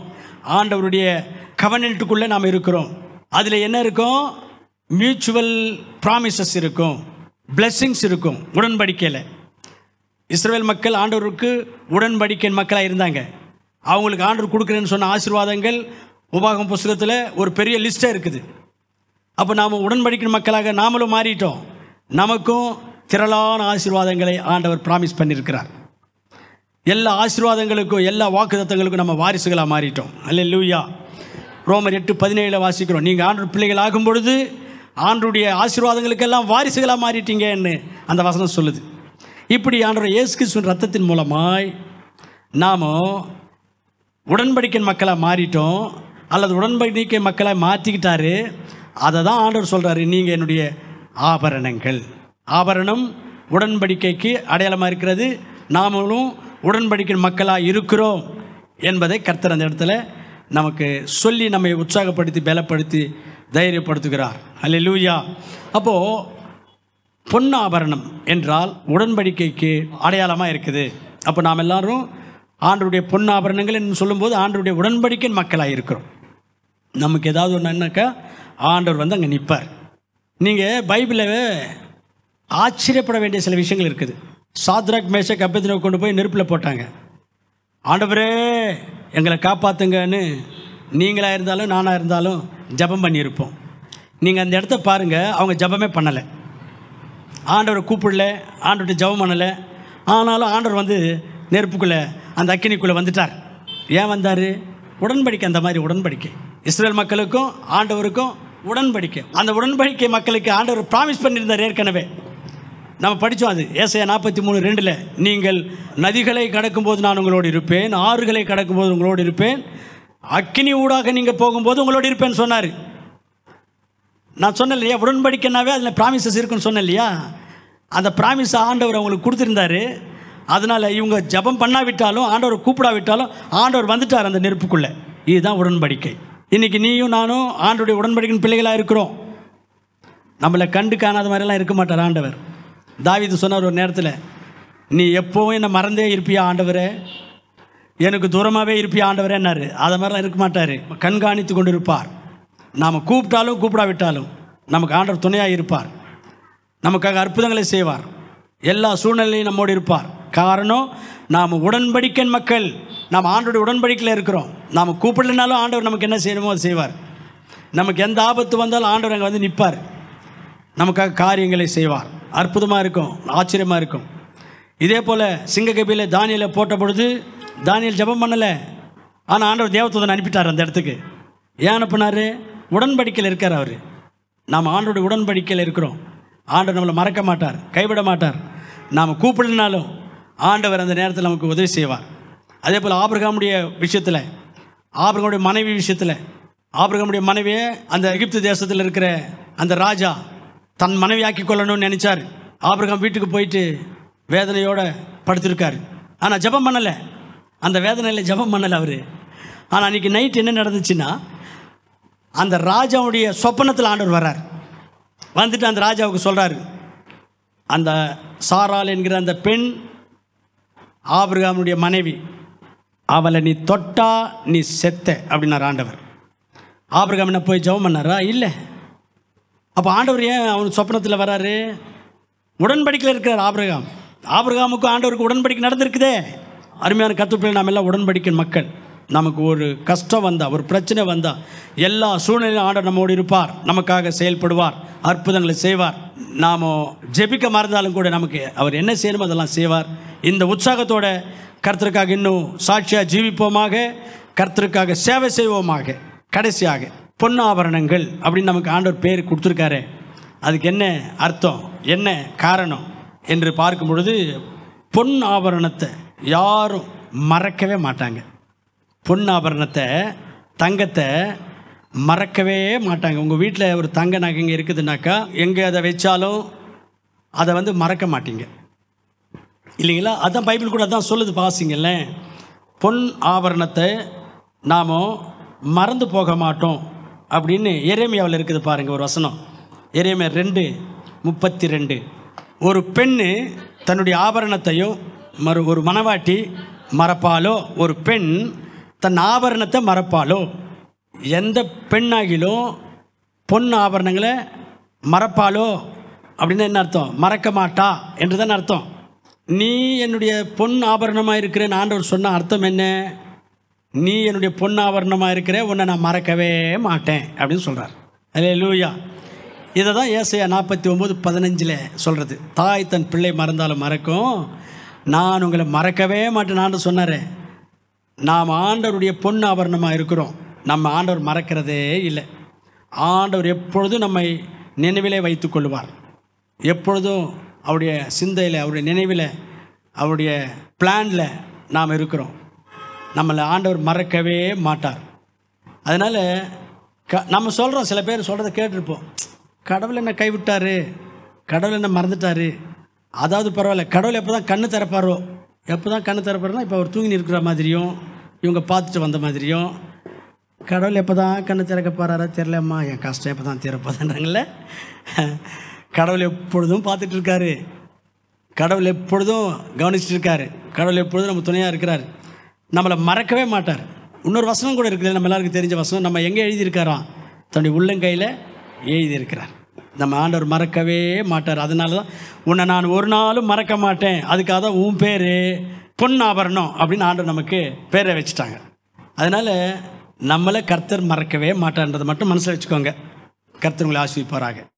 ஆண்டவருடைய கவனன்ட்டுக்குள்ளே நாம் இருக்கிறோம். அதில் என்ன இருக்கும்? மியூச்சுவல் ப்ராமிசஸ் இருக்கும், பிளெஸ்ஸிங்ஸ் இருக்கும். உடன்படிக்கையில் இஸ்ரவேல் மக்கள் ஆண்டவருக்கு உடன்படிக்கை மக்களாக இருந்தாங்க. அவங்களுக்கு ஆண்டவர் கொடுக்குறேன்னு சொன்ன ஆசீர்வாதங்கள் உபாகம புஸ்தகத்தில் ஒரு பெரிய லிஸ்ட்டாக இருக்குது. அப்போ நாம் உடன்படிக்கை மக்களாக நாமளும் மாறிட்டோம். நமக்கும் திரளான ஆசீர்வாதங்களை ஆண்டவர் ப்ராமிஸ் பண்ணியிருக்கிறார். எல்லா ஆசீர்வாதங்களுக்கும் எல்லா வாக்குத்தத்தங்களுக்கும் நம்ம வாரிசுகளாக மாறிட்டோம். அல்லேலூயா. ரோமர் 8:17 வாசிக்கிறோம், நீங்கள் ஆண்டவர் பிள்ளைகள் ஆகும் பொழுது ஆண்டருடைய ஆசீர்வாதங்களுக்கெல்லாம் வாரிசுகளாக மாறிட்டீங்கன்னு அந்த வசனம் சொல்லுது. இப்படி ஆண்டவர் இயேசு கிறிஸ்துவின் இரத்தத்தின் மூலமாய் நாம் உடன்படிக்கை மக்களாக மாறிட்டோம், அல்லது உடன்படிக்கை மக்களாக மாற்றிக்கிட்டாரு. அதை தான் ஆண்டவர் சொல்கிறாரு, நீங்கள் என்னுடைய ஆபரணங்கள். ஆபரணம் உடன்படிக்கைக்கு அடையாளமாக இருக்கிறது. நாமளும் உடன்படிக்கை மக்களாக இருக்கிறோம் என்பதை கர்த்தர் அந்த இடத்துல நமக்கு சொல்லி நம்மை உற்சாகப்படுத்தி பலப்படுத்தி தைரியப்படுத்துகிறார். அல்லேலூயா. அப்போது பொன்னாபரணம் என்றால் உடன்படிக்கைக்கு அடையாளமாக இருக்குது. அப்போ நாம் எல்லாரும் ஆண்டருடைய பொன்னாபரணங்கள் என்று சொல்லும்போது ஆண்டருடைய உடன்படிக்கை மக்களாக இருக்கிறோம். நமக்கு ஏதாவது ஒன்று என்னக்கா ஆண்டவர் வந்து அங்கே நிற்பார். நீங்கள் பைபிளில் ஆச்சரியப்பட வேண்டிய சில விஷயங்கள் இருக்குது. சாத்ராக் மேஷக் அபேத்நேகோ கொண்டு போய் நெருப்பில் போட்டாங்க. ஆண்டவரே எங்களை காப்பாற்றுங்கன்னு நீங்களாக இருந்தாலும் நானாக இருந்தாலும் ஜபம் பண்ணியிருப்போம். நீங்கள் அந்த இடத்த பாருங்கள், அவங்க ஜபமே பண்ணலை, ஆண்டவரை கூப்பிடல, ஆண்டவர்கிட்ட ஜபம் பண்ணலை. ஆனாலும் ஆண்டவர் வந்து நெருப்புக்குள்ளே அந்த அக்கினிக்குள்ளே வந்துட்டார். ஏன் வந்தார்? உடன்படிக்கை. அந்த மாதிரி உடன்படிக்கை இஸ்ரேல் மக்களுக்கும் ஆண்டவருக்கும் உடன்படிக்கை. அந்த உடன்படிக்கை மக்களுக்கு ஆண்டவர் ப்ராமிஸ் பண்ணியிருந்தார் ஏற்கனவே. நம்ம படித்தோம் அது ஏசாயா 43:2. நீங்கள் நதிகளை கடக்கும்போது நான் உங்களோடு இருப்பேன், ஆறுகளை கடக்கும்போது உங்களோடு இருப்பேன், அக்கினி ஊடாக நீங்கள் போகும்போது உங்களோடு இருப்பேன்னு சொன்னார். நான் சொன்னேன் இல்லையா, உடன்படிக்கைனாவே அதில் ப்ராமிசஸ் இருக்குன்னு சொன்னேன் இல்லையா. அந்த ப்ராமிஸ் ஆண்டவர் அவங்களுக்கு கொடுத்துருந்தாரு. அதனால் இவங்க ஜபம் பண்ணாவிட்டாலும் ஆண்டவர் கூப்பிடாவிட்டாலும் ஆண்டவர் வந்துட்டார் அந்த நெருப்புக்குள்ளே. இதுதான் உடன்படிக்கை. இன்றைக்கி நீயும் நானும் ஆண்டவருடைய உடன்படிக்கையின் பிள்ளைகளாக இருக்கிறோம். நம்மளை கண்டு காணாத மாதிரிலாம் இருக்க மாட்டார் ஆண்டவர். தாவீது சொன்னார் ஒரு நேரத்தில், நீ எப்போவும் என்னை மறந்தே இருப்பியா ஆண்டவரே, எனக்கு தூரமாகவே இருப்பியா ஆண்டவரேன்னாரு. அதை மாதிரிலாம் இருக்க மாட்டார், கண்காணித்து கொண்டு இருப்பார். நாம் கூப்பிட்டாலும் கூப்பிடாவிட்டாலும் நமக்கு ஆண்டவர் துணையாக இருப்பார். நமக்காக அற்புதங்களை செய்வார். எல்லா சூழ்நிலையும் நம்மோடு இருப்பார். காரணம், நாம் உடன்படிக்கை மக்கள். நாம் ஆண்டோடைய உடன்படிக்கையில் இருக்கிறோம். நாம் கூப்பிடலனாலும் ஆண்டவர் நமக்கு என்ன செய்யணுமோ அதை செய்வார். நமக்கு எந்த ஆபத்து வந்தாலும் ஆண்டவர் அங்கே வந்து நிற்பார், நமக்காக காரியங்களை செய்வார். அற்புதமாக இருக்கும், ஆச்சரியமாக இருக்கும். இதே போல் சிங்கக்கபியில் தானியேலை போட்ட பொழுது தானியேல் ஜெபம் பண்ணலை, ஆனால் ஆண்டவர் தேவதூதனை அனுப்பிட்டார் அந்த இடத்துக்கு. ஏன் அனுப்புனார்? உடன்படிக்கையில் இருக்கார் அவர். நாம் ஆண்டோடைய உடன்படிக்கையில் இருக்கிறோம். ஆண்டவர் நம்மளை மறக்க மாட்டார், கைவிட மாட்டார். நாம் கூப்பிடனாலும் ஆண்டவர் அந்த நேரத்தில் நமக்கு உதவி செய்வார். அதே போல் ஆபிரகாமுடைய விஷயத்தில், ஆபிரகாமுடைய மனைவி விஷயத்தில், ஆபிரகாமுடைய மனைவியை அந்த எகிப்து தேசத்தில் இருக்கிற அந்த ராஜா தன் மனைவியாக்கி கொள்ளணும்னு நினச்சார். ஆபிரகாம் வீட்டுக்கு போயிட்டு வேதனையோடு படுத்திருக்கார். ஆனால் ஜெபம் பண்ணலை, அந்த வேதனையில் ஜெபம் பண்ணலை அவர். ஆனால் அன்றைக்கி நைட் என்ன நடந்துச்சுன்னா, அந்த ராஜாவுடைய சொப்பனத்தில் ஆண்டவர் வர்றார். வந்துட்டு அந்த ராஜாவுக்கு சொல்கிறார், அந்த சாராள் என்கிற அந்த பெண் ஆபிரகாமுடைய மனைவி, அவளை நீ தொட்டா நீ செத்த அப்படின்னார் ஆண்டவர். ஆபிரகாம் என்ன போய் ஜெபம் பண்ணாரா? இல்லை. அப்போ ஆண்டவர் ஏன் அவன் சொப்பனத்தில் வராரு? உடன்படிக்கையில் இருக்கிறார் ஆபிரகாம். ஆபிரகாமுக்கும் ஆண்டவருக்கு உடன்படிக்கை நடந்திருக்குதே. அருமையான கர்த்தருக்குள்ளே நாம் எல்லாம் உடன்படிக்கை மக்கள். நமக்கு ஒரு கஷ்டம் வந்தால், ஒரு பிரச்சனை வந்தால், எல்லா சூழ்நிலையும் ஆண்டவர் நம்மோடு இருப்பார், நமக்காக செயல்படுவார், அற்புதங்களை செய்வார். நாம் ஜெபிக்க மறந்தாலும் கூட நமக்கு அவர் என்ன செய்யணுமோ அதெல்லாம் செய்வார். இந்த உற்சாகத்தோட கர்த்தருக்காக இன்னும் சாட்சியாக ஜீவிப்போமாக, கர்த்தருக்காக சேவை செய்வோமாக. கடைசியாக பொன்னாபரணங்கள் அப்படின்னு நமக்கு ஆண்டவர் பேர் கொடுத்துருக்காரு. அதுக்கு என்ன அர்த்தம், என்ன காரணம் என்று பார்க்கும் பொழுது, பொன் ஆபரணத்தை யாரும் மறக்கவே மாட்டாங்க. பொன் ஆபரணத்தை, தங்கத்தை மறக்கவே மாட்டாங்க. உங்கள் வீட்டில் ஒரு தங்க நகை இங்கே இருக்குதுனாக்கா, எங்கே அதை வச்சாலும் அதை மறக்க மாட்டீங்க இல்லைங்களா? அதான் பைபிள் கூட அதான் சொல்லுது, பாசிங்கல்ல. பொன் ஆபரணத்தை நாம் மறந்து போக மாட்டோம் அப்படின்னு எரேமியாவில் இருக்குது பாருங்கள் ஒரு வசனம். எரேமியா 2:32. ஒரு பெண்ணு தன்னுடைய ஆபரணத்தையும் ஒரு மணவாட்டி மறப்பாலோ, ஒரு பெண் தன் ஆபரணத்தை மறப்பாலோ. எந்த பெண்ணாகிலும் பொன் ஆபரணங்களை மறப்பாலோ அப்படின்னு என்ன அர்த்தம்? மறக்க மாட்டா என்று தான் அர்த்தம். நீ என்னுடைய பொன் ஆபரணமாக இருக்கிறேன்னு ஆண்டவர் சொன்ன அர்த்தம் என்ன? நீ என்னுடைய பொன் ஆபரணமாக இருக்கிற, உன்னை நான் மறக்கவே மாட்டேன் அப்படின்னு சொல்கிறார். அல்லேலூயா. இதை தான் ஏசாயா 49:15 சொல்கிறது. தாய் தன் பிள்ளை மறந்தாலும் மறக்கும், நான் உங்களை மறக்கவே மாட்டேன் சொன்னார். நாம் ஆண்டவருடைய பொன் ஆபரணமாக இருக்கிறோம். நம்ம ஆண்டவர் மறக்கிறதே இல்லை. ஆண்டவர் எப்பொழுதும் நம்மை நினைவிலே வைத்து கொள்வார். எப்பொழுதும் அவருடைய சிந்தையில், அவருடைய நினைவில், அவருடைய பிளானில் நாம் இருக்கிறோம். நம்மளை ஆண்டவர் மறக்கவே மாட்டார். அதனால் நம்ம சொல்கிறோம், சில பேர் சொல்கிறத கேட்டிருப்போம், கடவுள் என்ன கைவிட்டார், கடவுள் என்ன மறந்துட்டார். அதாவது பரவாயில்ல, கடவுள் எப்போ தான் கண்ணு திறப்பாரோ, எப்போ தான் கண்ணு திறப்பாருன்னா, இப்போ அவர் தூங்கி இருக்கிற மாதிரியும், இவங்க பார்த்துட்டு வந்த மாதிரியும், கடவுள் எப்போ தான் கண்ணு திறக்க போகிறாரா தெரிலம்மா, என் கஷ்டம் எப்போ தான் தீரப்போதான்றாங்களே. கடவுள் எப்பொழுதும் பார்த்துட்டு இருக்காரு, கடவுள் எப்பொழுதும் கவனிச்சுட்டு இருக்காரு, கடவுள் எப்பொழுதும் நம்ம துணையாக இருக்கிறார், நம்மளை மறக்கவே மாட்டார். இன்னொரு வசனம் கூட இருக்குது, நம்ம எல்லாருக்கும் தெரிஞ்ச வசனம். நம்ம எங்கே எழுதியிருக்காராம்? தன்னுடைய உள்ளங்கையில் எழுதியிருக்கிறார். நம்ம ஆண்டவர் மறக்கவே மாட்டார். அதனால தான் உன்னை நான் ஒரு நாளும் மறக்க மாட்டேன், அதுக்காக தான் உன் பேர் பொன் ஆபரணம் அப்படின்னு ஆண்டவர் நமக்கு பேரை வச்சுட்டாங்க. அதனால் நம்மளை கர்த்தர் மறக்கவே மாட்டார்ன்றதை மட்டும் மனசில் வச்சுக்கோங்க. கர்த்தர் உங்களை ஆசீர்வதிப்பாராக.